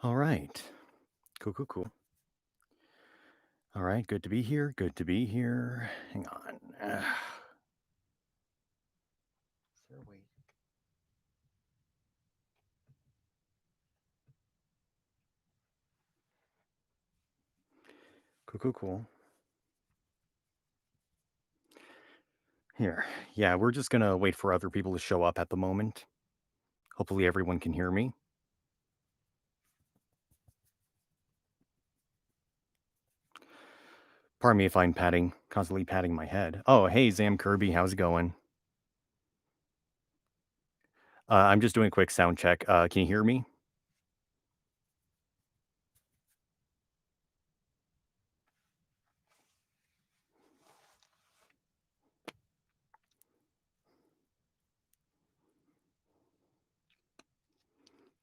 All right. Cool, cool, cool. All right. Good to be here. Good to be here. Hang on. Is there a way? Cool, cool, cool. Here. Yeah, we're just going to wait for other people to show up at the moment. Hopefully, everyone can hear me. Pardon me if I'm constantly patting my head. Oh, hey, Zam Kirby. How's it going? I'm just doing a quick sound check. Can you hear me?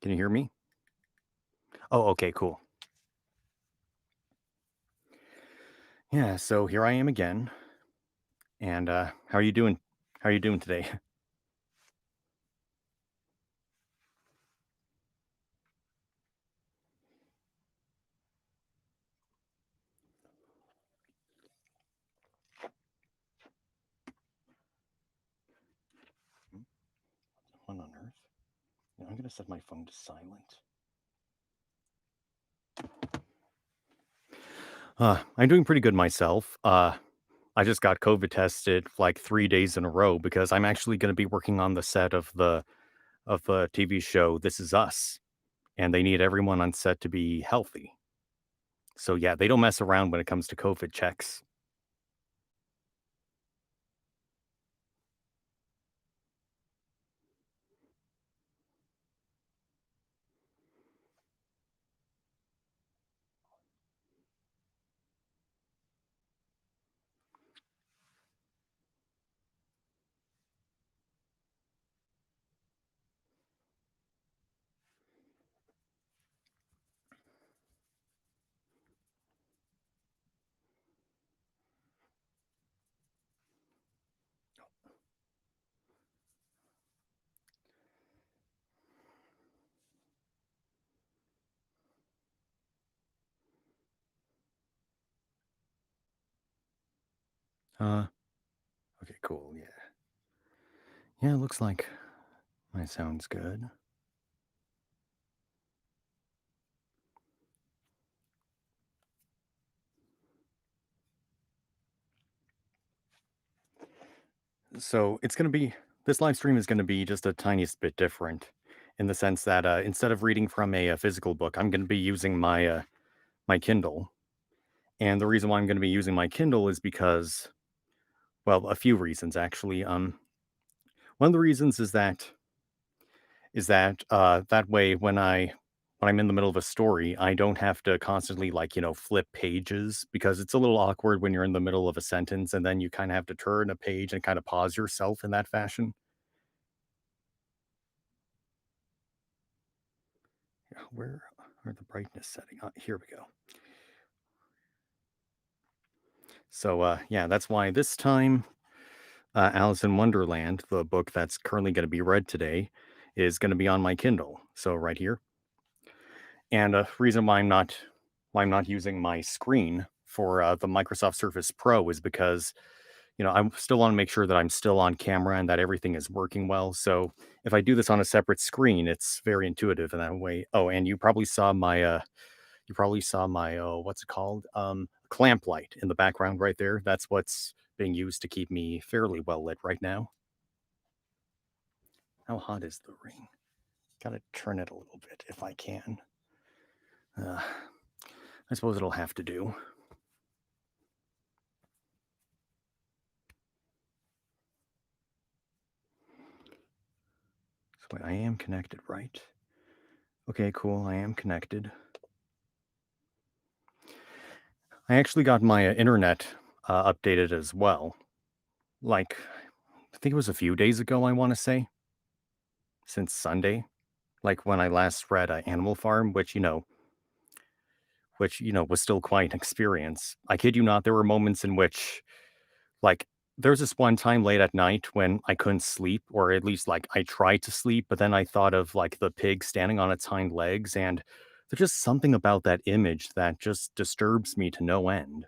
Can you hear me? Oh, okay, cool. Yeah, so here I am again. And how are you doing? How are you doing today? What on earth? Yeah, I'm going to set my phone to silent. I'm doing pretty good myself. I just got COVID tested like 3 days in a row because I'm actually going to be working on the set of the TV show This Is Us, and they need everyone on set to be healthy. So yeah, they don't mess around when it comes to COVID checks. Uh, okay, cool. Yeah, yeah. It looks like my sound's good. So it's gonna be this live stream is gonna be just a tiniest bit different, in the sense that instead of reading from a physical book, I'm gonna be using my Kindle. And the reason why I'm going to be using my Kindle is because, well, a few reasons actually. One of the reasons is that that way when I'm in the middle of a story, I don't have to constantly flip pages because it's a little awkward when you're in the middle of a sentence and then you kind of have to turn a page and kind of pause yourself in that fashion. Yeah, where are the brightness setting? Here we go. So yeah, that's why this time Alice in Wonderland, the book that's currently going to be read today, is going to be on my Kindle. So right here. And a reason why I'm not using my screen for the Microsoft Surface Pro is because I still want to make sure that I'm still on camera and that everything is working well. So if I do this on a separate screen, it's very intuitive in that way. Oh, and you probably saw my what's it called, clamp light in the background right there. That's what's being used to keep me fairly well lit right now. How hot is the ring? Gotta turn it a little bit if I can. Uh, I suppose it'll have to do. So wait, I am connected, right? Okay, cool. I am connected. I actually got my internet updated as well. Like, I think it was a few days ago, I want to say, since Sunday. Like when I last read Animal Farm, which was still quite an experience. I kid you not, there were moments in which, like, there's this one time late at night when I couldn't sleep, or at least like I tried to sleep, but then I thought of like the pig standing on its hind legs, and There's just something about that image that just disturbs me to no end.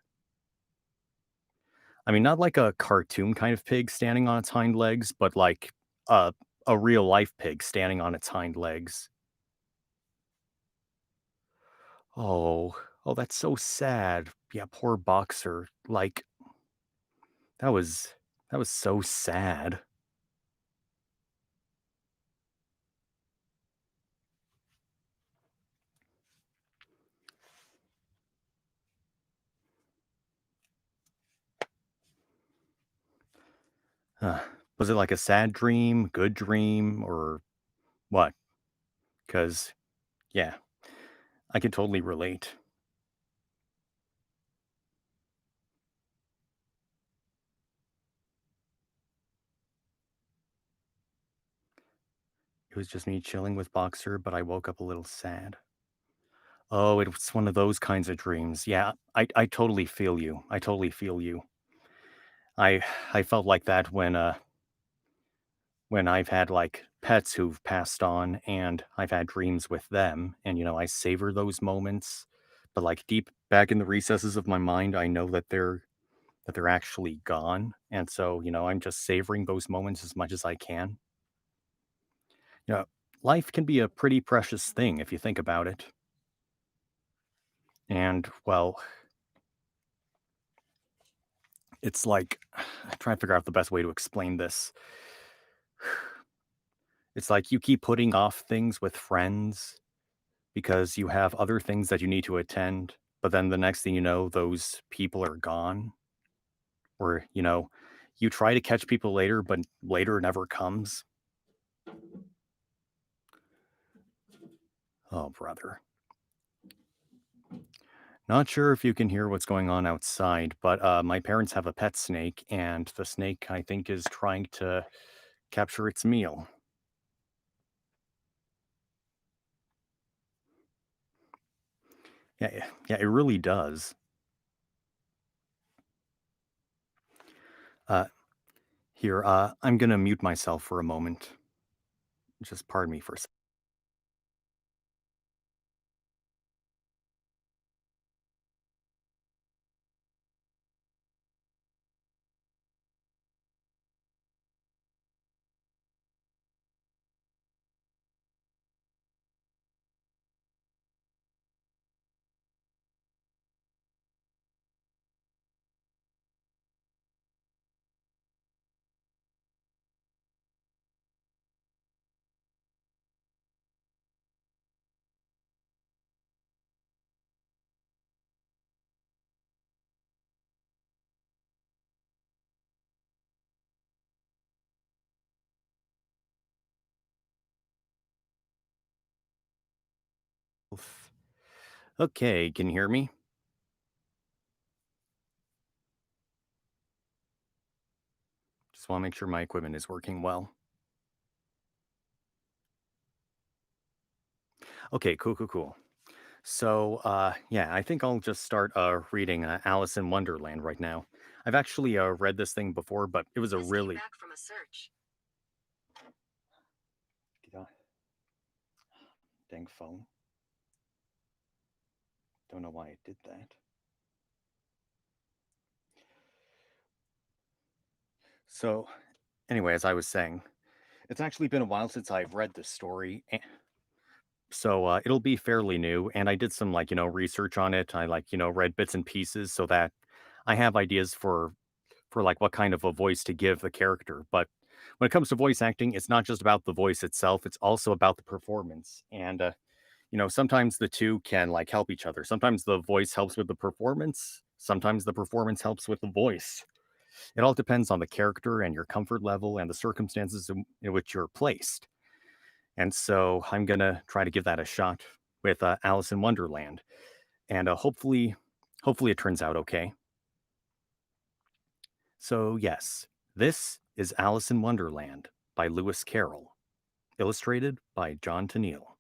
I mean, not like a cartoon kind of pig standing on its hind legs, but like a a real life pig standing on its hind legs. Oh, oh, that's so sad. Yeah, poor Boxer. Like that was that was so sad. Uh, was it like a sad dream, good dream, or what? Because yeah, I could totally relate. It was just me chilling with Boxer, but I woke up a little sad. Oh, it was one of those kinds of dreams. Yeah, I totally feel you. I totally feel you. I I felt like that when I've had like pets who've passed on and I've had dreams with them and I savor those moments. But like deep back in the recesses of my mind, I know that they're actually gone. And so, I'm just savoring those moments as much as I can. You know, life can be a pretty precious thing if you think about it. And well, it's like I try to figure out the best way to explain this. It's like you keep putting off things with friends because you have other things that you need to attend, but then the next thing you know, those people are gone. Or, you try to catch people later, but later never comes. Oh, brother. Not sure if you can hear what's going on outside, but my parents have a pet snake, and the snake, I think, is trying to capture its meal. Yeah, yeah, yeah, it really does. Uh, Here, I'm gonna mute myself for a moment. Just pardon me for a second. Okay, can you hear me? Just want to make sure my equipment is working well. Okay, cool, cool, cool. So, yeah, I think I'll just start reading Alice in Wonderland right now. I've actually read this thing before, but it was a really yeah, dang phone. Don't know why it did that. So, anyway, as I was saying, it's actually been a while since I've read this story, so it'll be fairly new. And I did some research on it. I read bits and pieces so that I have ideas for like what kind of a voice to give the character. But when it comes to voice acting, it's not just about the voice itself; it's also about the performance. And sometimes the two can like help each other. Sometimes the voice helps with the performance. Sometimes the performance helps with the voice. It all depends on the character and your comfort level and the circumstances in which you're placed. And so I'm gonna try to give that a shot with Alice in Wonderland, and hopefully it turns out okay. So yes, this is Alice in Wonderland by Lewis Carroll, illustrated by John Tennille.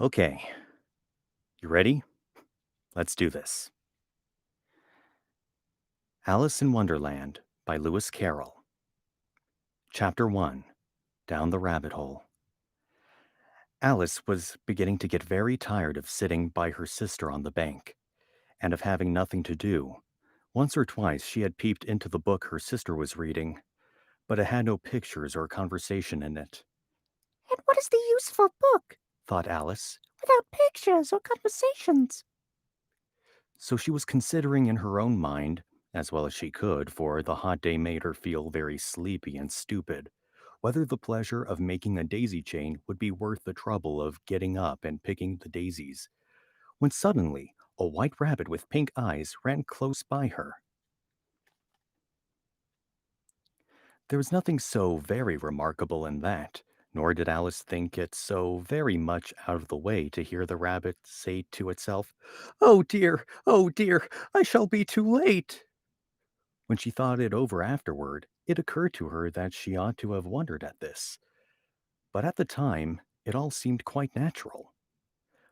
Okay, you ready? Let's do this. Alice in Wonderland by Lewis Carroll. Chapter 1. Down the Rabbit Hole. Alice was beginning to get very tired of sitting by her sister on the bank, and of having nothing to do. Once or twice she had peeped into the book her sister was reading, but it had no pictures or conversation in it. And what is the use of a book Thought Alice. without pictures or conversations? So she was considering in her own mind, as well as she could, for the hot day made her feel very sleepy and stupid, whether the pleasure of making a daisy chain would be worth the trouble of getting up and picking the daisies, when suddenly a white rabbit with pink eyes ran close by her. There was nothing so very remarkable in that, nor did Alice think it so very much out of the way to hear the rabbit say to itself, oh dear, I shall be too late." When she thought it over afterward, it occurred to her that she ought to have wondered at this, but at the time it all seemed quite natural.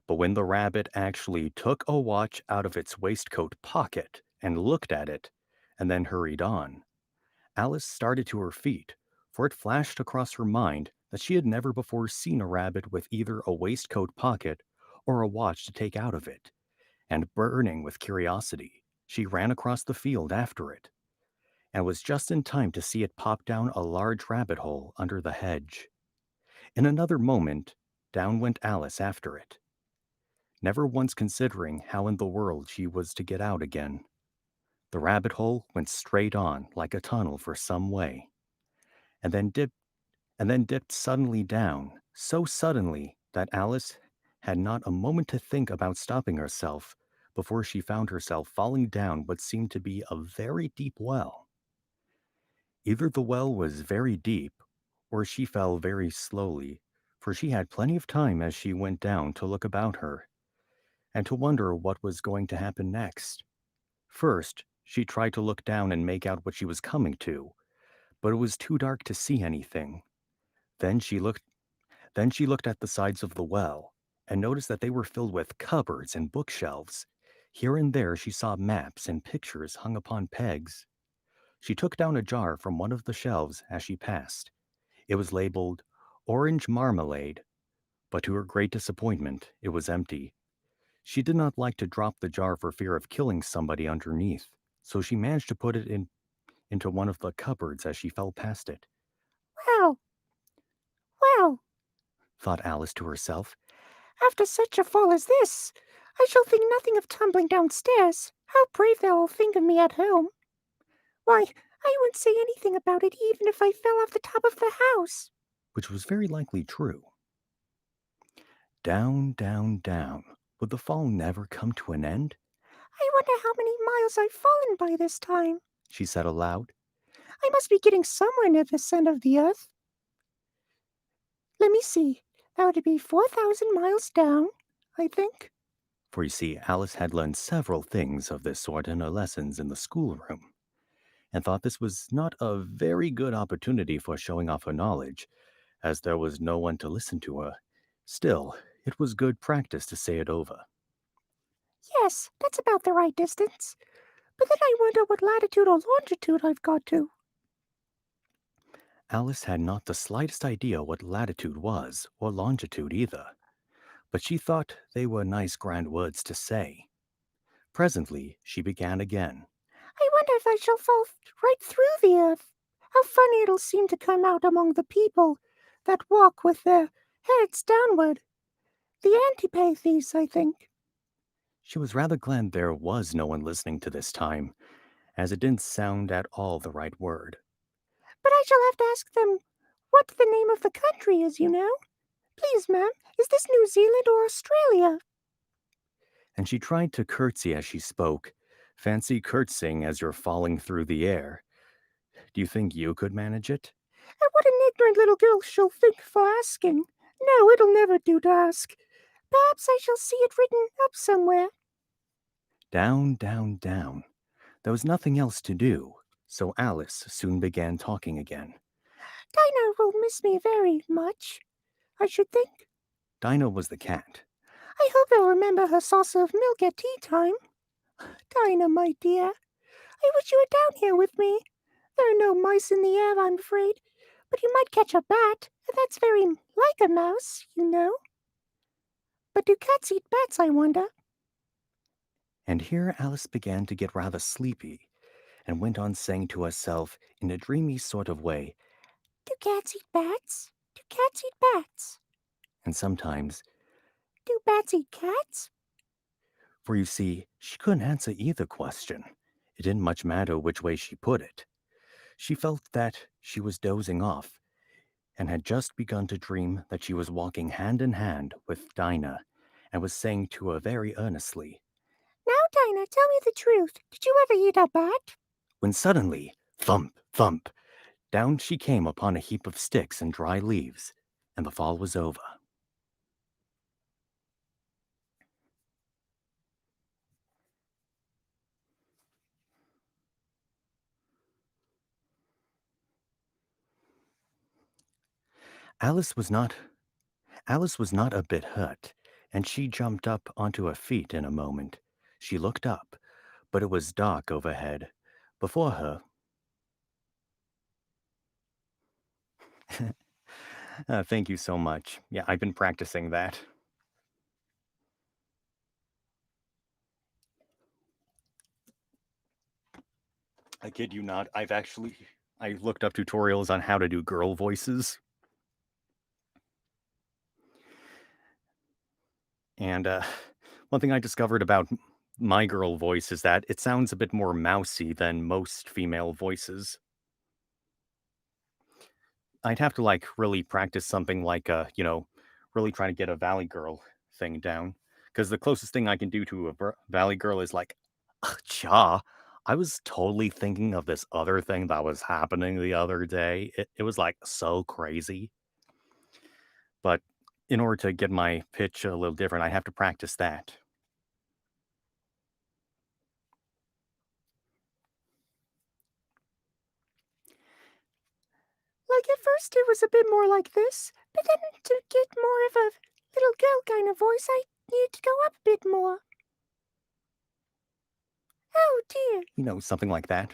But when the rabbit actually took a watch out of its waistcoat pocket and looked at it, and then hurried on, Alice started to her feet, for it flashed across her mind that she had never before seen a rabbit with either a waistcoat pocket or a watch to take out of it, and burning with curiosity, she ran across the field after it, and was just in time to see it pop down a large rabbit hole under the hedge. In another moment, down went Alice after it, never once considering how in the world she was to get out again. The rabbit hole went straight on like a tunnel for some way, and then dipped suddenly down, so suddenly that Alice had not a moment to think about stopping herself before she found herself falling down what seemed to be a very deep well. Either the well was very deep, or she fell very slowly, for she had plenty of time as she went down to look about her, and to wonder what was going to happen next. First, she tried to look down and make out what she was coming to, but it was too dark to see anything. Then she looked Then she looked at the sides of the well, and noticed that they were filled with cupboards and bookshelves. Here and there she saw maps and pictures hung upon pegs. She took down a jar from one of the shelves as she passed. It was labeled Orange Marmalade, but to her great disappointment, it was empty. She did not like to drop the jar for fear of killing somebody underneath, so she managed to put it into one of the cupboards as she fell past it. Well, well, Thought Alice to herself. after such a fall as this, I shall think nothing of tumbling downstairs. How brave they'll all think of me at home. Why, I wouldn't say anything about it even if I fell off the top of the house. Which was very likely true. Down, down, down. Would the fall never come to an end? I wonder how many miles I've fallen by this time. She said aloud. I must be getting somewhere near the center of the earth. Let me see. That would be 4,000 miles down, I think. For you see, Alice had learned several things of this sort in her lessons in the schoolroom, and thought this was not a very good opportunity for showing off her knowledge, as there was no one to listen to her. Still, it was good practice to say it over. Yes, that's about the right distance. But then I wonder what latitude or longitude I've got to. Alice had not the slightest idea what latitude was, or longitude either, but she thought they were nice grand words to say. Presently she began again. I wonder if I shall fall right through the earth. How funny it'll seem to come out among the people that walk with their heads downward. The antipathies, I think. She was rather glad there was no one listening to this time, as it didn't sound at all the right word. But I shall have to ask them what the name of the country is, you know. Please, ma'am, is this New Zealand or Australia? And she tried to curtsy as she spoke. Fancy curtsying as you're falling through the air. Do you think you could manage it? And what an ignorant little girl she'll think for asking. No, it'll never do to ask. Perhaps I shall see it written up somewhere. Down, down, down. There was nothing else to do, so Alice soon began talking again. Dinah will miss me very much, I should think. Dinah was the cat, I hope they'll remember her saucer of milk at tea time. Dinah, my dear, I wish you were down here with me. There are no mice in the air, I'm afraid, but you might catch a bat, and that's very like a mouse, you know. But do cats eat bats, I wonder? And here Alice began to get rather sleepy and went on saying to herself in a dreamy sort of way, Do cats eat bats? Do cats eat bats? and sometimes, Do bats eat cats? for you see, she couldn't answer either question. It didn't much matter which way she put it. She felt that she was dozing off and had just begun to dream that she was walking hand in hand with Dinah and was saying to her very earnestly, Now, Dinah, tell me the truth. Did you ever eat a bat? when suddenly, thump, thump, down she came upon a heap of sticks and dry leaves, and the fall was over. Alice was not Alice was not a bit hurt, and she jumped up onto her feet in a moment. She looked up, but it was dark overhead. Before her, thank you so much. Yeah, I've been practicing that. I kid you not. I looked up tutorials on how to do girl voices, and one thing I discovered about my girl voice is that it sounds a bit more mousy than most female voices. I'd have to like really practice something like really trying to get a Valley Girl thing down. Because the closest thing I can do to a Valley Girl is like, cha. I was totally thinking of this other thing that was happening the other day. It was like so crazy. But in order to get my pitch a little different, I have to practice that. Like at first it was a bit more like this, but then to get more of a little girl kind of voice, I needed to go up a bit more. Oh dear. Something like that.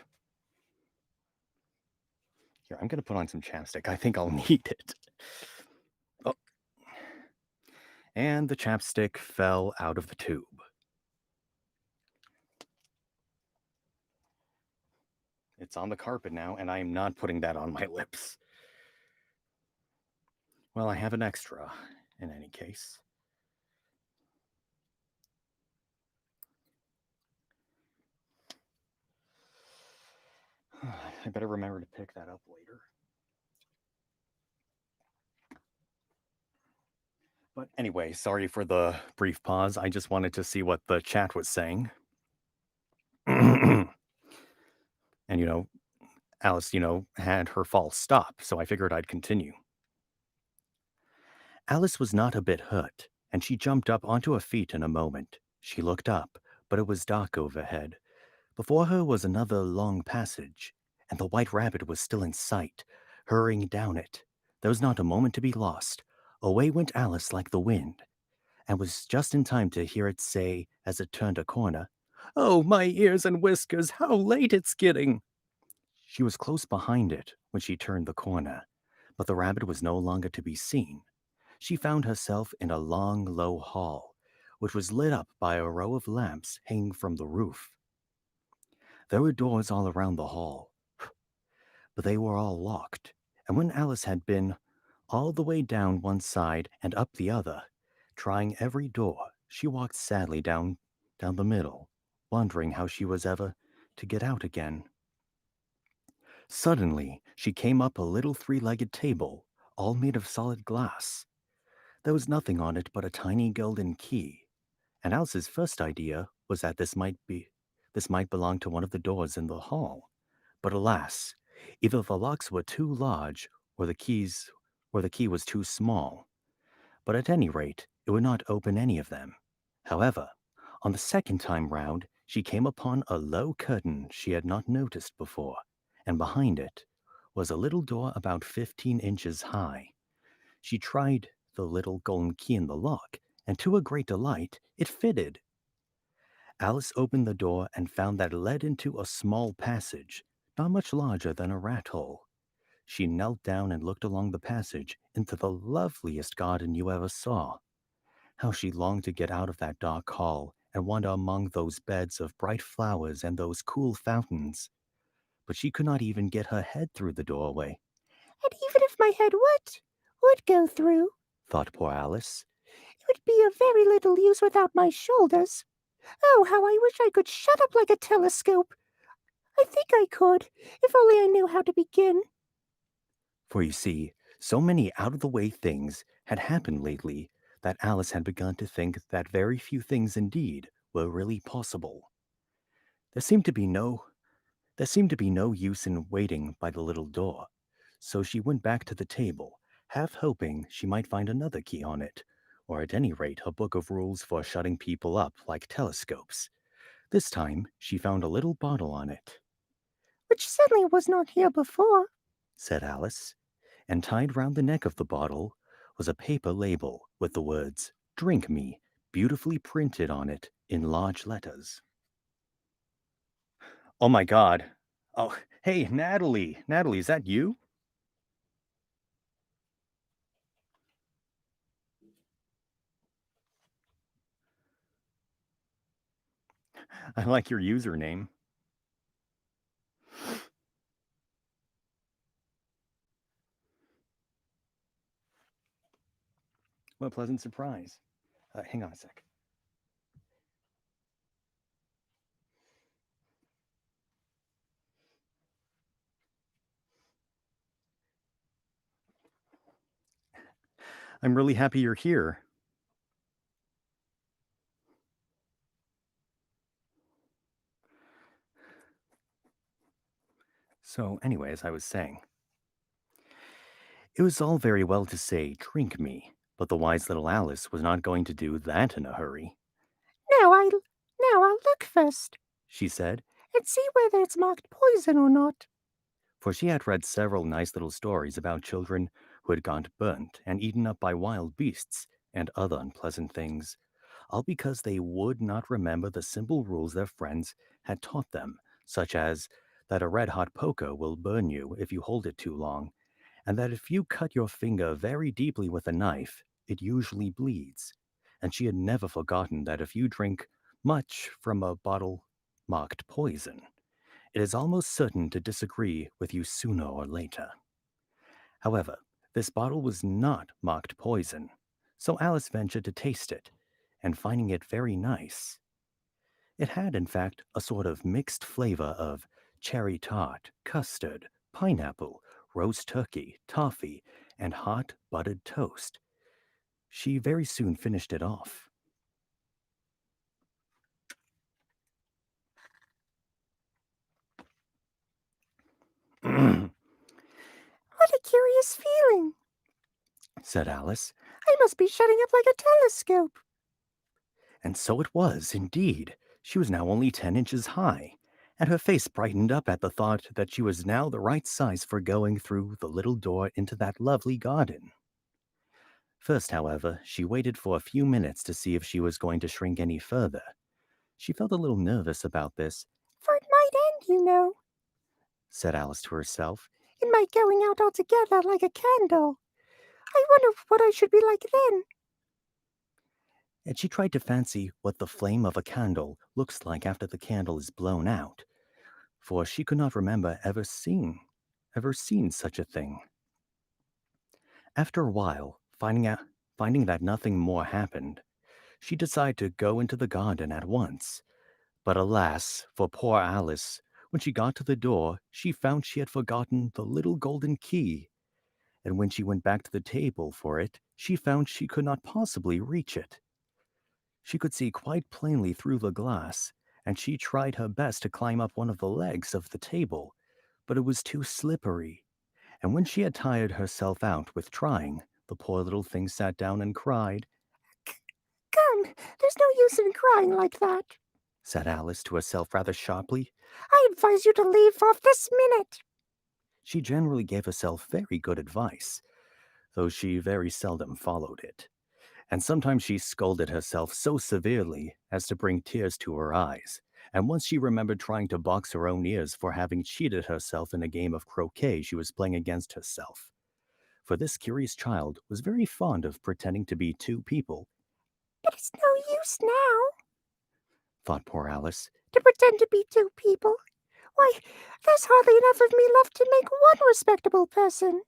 Here, I'm going to put on some chapstick. I think I'll need it. Oh, and the chapstick fell out of the tube. It's on the carpet now, and I am not putting that on my lips. Well, I have an extra, in any case. I better remember to pick that up later. But anyway, sorry for the brief pause. I just wanted to see what the chat was saying. And, Alice, had her fall stop, so I figured I'd continue. Alice was not a bit hurt, and she jumped up onto her feet in a moment. She looked up, but it was dark overhead. Before her was another long passage, and the white rabbit was still in sight, hurrying down it. There was not a moment to be lost. Away went Alice like the wind, and was just in time to hear it say, as it turned a corner, "Oh, my ears and whiskers, how late it's getting!" She was close behind it when she turned the corner, but the rabbit was no longer to be seen. She found herself in a long, low hall, which was lit up by a row of lamps hanging from the roof. There were doors all around the hall, but they were all locked, and when Alice had been all the way down one side and up the other, trying every door, she walked sadly down the middle, wondering how she was ever to get out again. Suddenly, she came up a little three-legged table, all made of solid glass. There was nothing on it but a tiny golden key, and Alice's first idea was that this might belong to one of the doors in the hall. But alas, either the locks were too large or the key was too small. But at any rate, it would not open any of them. However, on the second time round, she came upon a low curtain she had not noticed before, and behind it was a little door about 15 inches high. She tried the little golden key in the lock, and to her great delight, it fitted. Alice opened the door and found that it led into a small passage, not much larger than a rat hole. She knelt down and looked along the passage into the loveliest garden you ever saw. How she longed to get out of that dark hall and wander among those beds of bright flowers and those cool fountains. But she could not even get her head through the doorway, And even if my head would go through, thought poor Alice. it would be of very little use without my shoulders. Oh, how I wish I could shut up like a telescope. I think I could, if only I knew how to begin. For you see, so many out of the way things had happened lately that Alice had begun to think that very few things indeed were really possible. There seemed to be no there seemed to be no use in waiting by the little door, so she went back to the table, half hoping she might find another key on it, or at any rate a book of rules for shutting people up like telescopes. This time she found a little bottle on it, Which certainly was not here before. said Alice, and tied round the neck of the bottle was a paper label with the words, "Drink me," beautifully printed on it in large letters. Oh my god. Oh, hey, Natalie. Natalie, is that you? I like your username. What a pleasant surprise. Hang on a sec. I'm really happy you're here. So, anyway, as I was saying, it was all very well to say, "Drink me," but the wise little Alice was not going to do that in a hurry. Now I, now I'll look first She said, and see whether it's marked poison or not. for she had read several nice little stories about children who had gone burnt and eaten up by wild beasts and other unpleasant things, all because they would not remember the simple rules their friends had taught them, such as that a red hot poker will burn you if you hold it too long, and that if you cut your finger very deeply with a knife, it usually bleeds. And she had never forgotten that if you drink much from a bottle marked poison, it is almost certain to disagree with you sooner or later. However, this bottle was not marked poison, so Alice ventured to taste it, and finding it very nice, it had, in fact, a sort of mixed flavor of cherry tart, custard, pineapple, roast turkey, toffee, and hot buttered toast. She very soon finished it off. What a curious feeling. said Alice, I must be shutting up like a telescope. and so it was, indeed. She was now only 10 inches high, and her face brightened up at the thought that she was now the right size for going through the little door into that lovely garden. First, however, she waited for a few minutes to see if she was going to shrink any further. She felt a little nervous about this, For it might end, you know, said Alice to herself, in my going out altogether like a candle. I wonder what I should be like then. and she tried to fancy what the flame of a candle looks like after the candle is blown out, for she could not remember ever seen such a thing. After a while, finding that nothing more happened, she decided to go into the garden at once. But alas, for poor Alice, when she got to the door, she found she had forgotten the little golden key, and when she went back to the table for it, she found she could not possibly reach it. She could see quite plainly through the glass, and she tried her best to climb up one of the legs of the table, but it was too slippery, and when she had tired herself out with trying, the poor little thing sat down and cried, Come, there's no use in crying like that. said Alice to herself rather sharply. I advise you to leave off this minute. She generally gave herself very good advice, though she very seldom followed it. And sometimes she scolded herself so severely as to bring tears to her eyes. And once she remembered trying to box her own ears for having cheated herself in a game of croquet she was playing against herself. For this curious child was very fond of pretending to be two people, It's no use now thought poor Alice. to pretend to be two people. Why, there's hardly enough of me left to make one respectable person.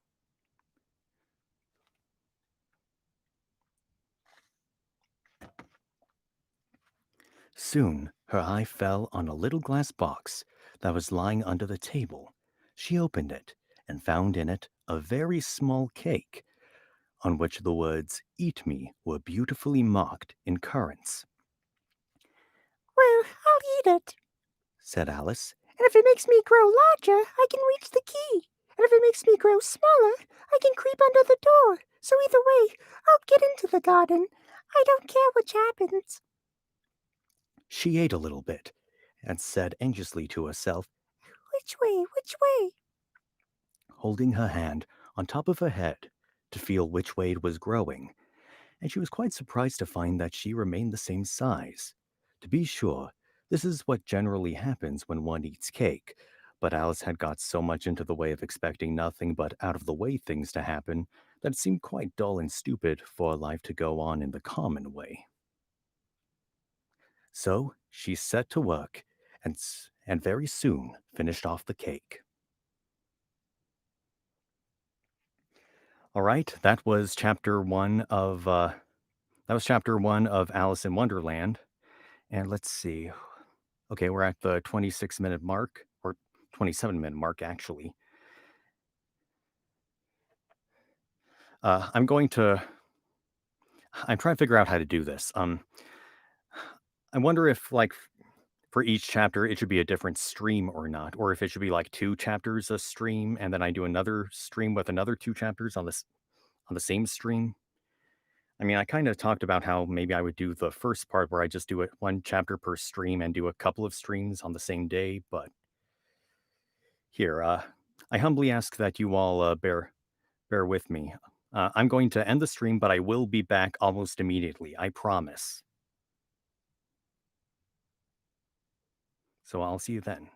Soon her eye fell on a little glass box that was lying under the table. She opened it and found in it a very small cake on which the words "Eat me" were beautifully marked in currants. Well, I'll eat it. Said Alice. And if it makes me grow larger, I can reach the key. And if it makes me grow smaller, I can creep under the door. So either way, I'll get into the garden. I don't care which happens. She ate a little bit and said anxiously to herself, Which way? Which way? holding her hand on top of her head to feel which way it was growing, and she was quite surprised to find that she remained the same size. To be sure, this is what generally happens when one eats cake, but Alice had got so much into the way of expecting nothing but out of the way things to happen that it seemed quite dull and stupid for life to go on in the common way. So she set to work and very soon finished off the cake. All right, that was chapter 1 of Alice in Wonderland. And let's see. Okay, we're at the 26-minute mark, or 27-minute mark, actually. Uh, I'm going to, I'm trying to figure out how to do this. I wonder if, like, for each chapter, it should be a different stream or not, or if it should be like two chapters a stream, and then I do another stream with another two chapters on the same stream. I mean, I kind of talked about how maybe I would do the first part where I just do it one chapter per stream and do a couple of streams on the same day, but here, I humbly ask that you all bear with me. I'm going to end the stream, but I will be back almost immediately. I promise. So I'll see you then.